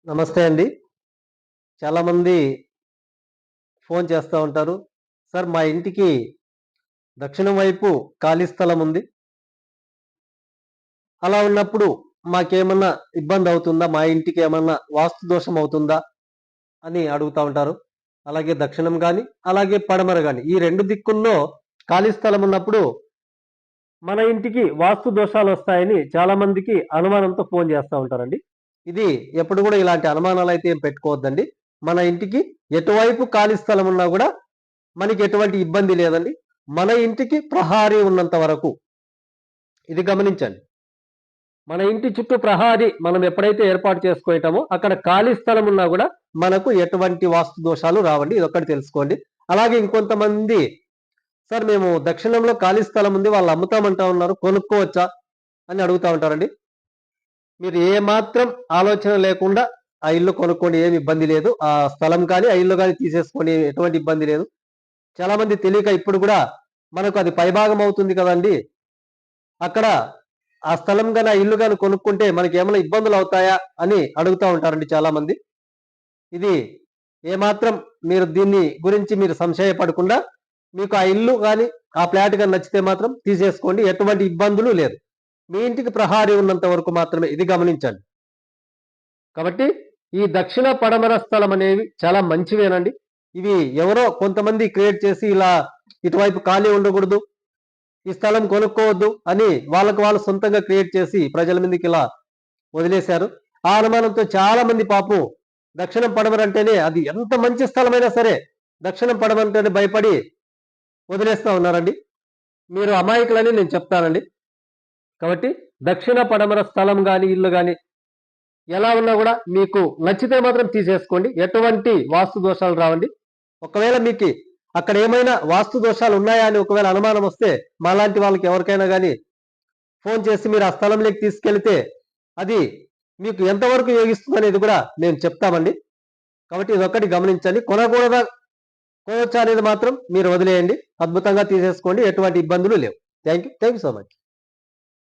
నమస్తే అండి. చాలామంది ఫోన్ చేస్తా ఉంటారు. సార్ మా ఇంటికి దక్షిణం వైపు ఖాళీ స్థలం ఉంది. అలా ఉన్నప్పుడు మాకేమన్నా ఇబ్బందవుతుందా? మా ఇంటికి ఏమన్నా వాస్తు దోషం అవుతుందా? అని అడుగుతా ఉంటారు. అలాగే దక్షిణం గాని, అలాగే పడమర గాని ఈ 2 దిక్కుల్లో ఖాళీ స్థలం ఉన్నప్పుడు మన ఇంటికి వాస్తు దోషాలొస్తాయని చాలామందికి అనుమానంతో ఫోన్ చేస్తా ఉంటారండి. ఇది ఎప్పుడు గూడా ఇలాంటి అనుమానాలైతే ఏం పెట్టుకోవద్దండి. మన ఇంటికి ఎటువైపు ఖాళీ స్థలం ఉన్నా గూడా మనకి ఎటువంటి ఇబ్బంది లేదండి. మన ఇంటికి ప్రహారీ ఉన్నంత వరకు. ఇది గమనించండి. మన ఇంటి చుట్టూ ప్రహారీ మనం ఎప్పుడైతే ఏర్పాటు చేసుకుంటామో అక్కడ ఖాళీ స్థలం ఉన్నా గూడా మనకు ఎటువంటి వాస్తు దోషాలు రావండి. ఇదొక్కటి తెలుసుకోండి. అలాగే ఇంకొంతమంది సార్ మేము దక్షిణంలో ఖాళీ స్థలం ఉంది. వాళ్ళు అమ్ముతామంటా ఉన్నారు. కొనుక్కోవచ్చా? అని అడుగుతా ఉంటారండి. మీరు ఏమాత్రం ఆలోచన లేకుండా ఆ ఇల్లు కొనుక్కోండి. ఏమి ఇబ్బంది లేదు. ఆ స్థలం కానీ, ఆ ఇల్లు గాని తీసేసుకొని ఎటువంటి ఇబ్బంది లేదు. చాలా మంది తెలియక ఇప్పుడు గూడా మనకు అది పైభాగం అవుతుంది కదండీ! అక్కడ ఆ స్థలం గాని, ఆ ఇల్లు గాని కొనుక్కుంటే మనకేమైనా ఇబ్బందులవుతాయా? అని అడుగుతా ఉంటారండి చాలామంది. ఇది ఏమాత్రం మీరు దీన్ని గురించి మీరు సంశయపడకుండా మీకు ఆ ఇల్లు గాని, ఆ ఫ్లాట్ గాని నచ్చితే మాత్రం తీసేసుకోండి. ఎటువంటి ఇబ్బందులు లేదు. మీ ఇంటికి ప్రహారీ ఉన్నంత వరకు మాత్రమే. ఇది గమనించండి. కాబట్టి ఈ దక్షిణ, పడమర స్థలం అనేవి చాలా మంచివేనండి. ఇవి ఎవరో కొంతమంది క్రియేట్ చేసి ఇలా ఇటువైపు ఖాళీ ఉండకూడదు, ఈ స్థలం కొనుక్కోవద్దు అని వాళ్ళకి వాళ్ళు సొంతంగా క్రియేట్ చేసి ప్రజల మీదకి ఇలా వదిలేశారు. ఆ అనుమానంతో చాలా మంది పాపం దక్షిణం, పడమర అంటేనే అది ఎంత మంచి స్థలమైనా సరే దక్షిణం, పడమర అంటేనే భయపడి వదిలేస్తా ఉన్నారండి. మీరు అమాయకులని నేను చెప్తానండి. కాబట్టి దక్షిణ, పడమర స్థలం గాని, ఇల్లు గాని ఎలా ఉన్నా గూడా మీకు నచ్చితే మాత్రం తీసేసుకోండి. ఎటువంటి వాస్తు దోషాలు రావండి. ఒకవేళ మీకి అక్కడ ఏమైనా వాస్తు దోషాలు ఉన్నాయా అని ఒకవేళ అనుమానం వస్తే మాలాంటి వాళ్ళకి ఎవరికైనా గాని ఫోన్ చేసి మీరు ఆ స్థలంలోకి తీసుకెళ్తే అది మీకు ఎంతవరకు యోగిస్తుందనేది కూడా మేము చెప్తామండి. కాబట్టి ఇదొక్కటి గమనించండి. కొనకూడదా, కొనొచ్చా అనేది మాత్రం మీరు వదిలేయండి. అద్భుతంగా తీసేసుకోండి. ఎటువంటి ఇబ్బందులు లేవు. Thank you so much.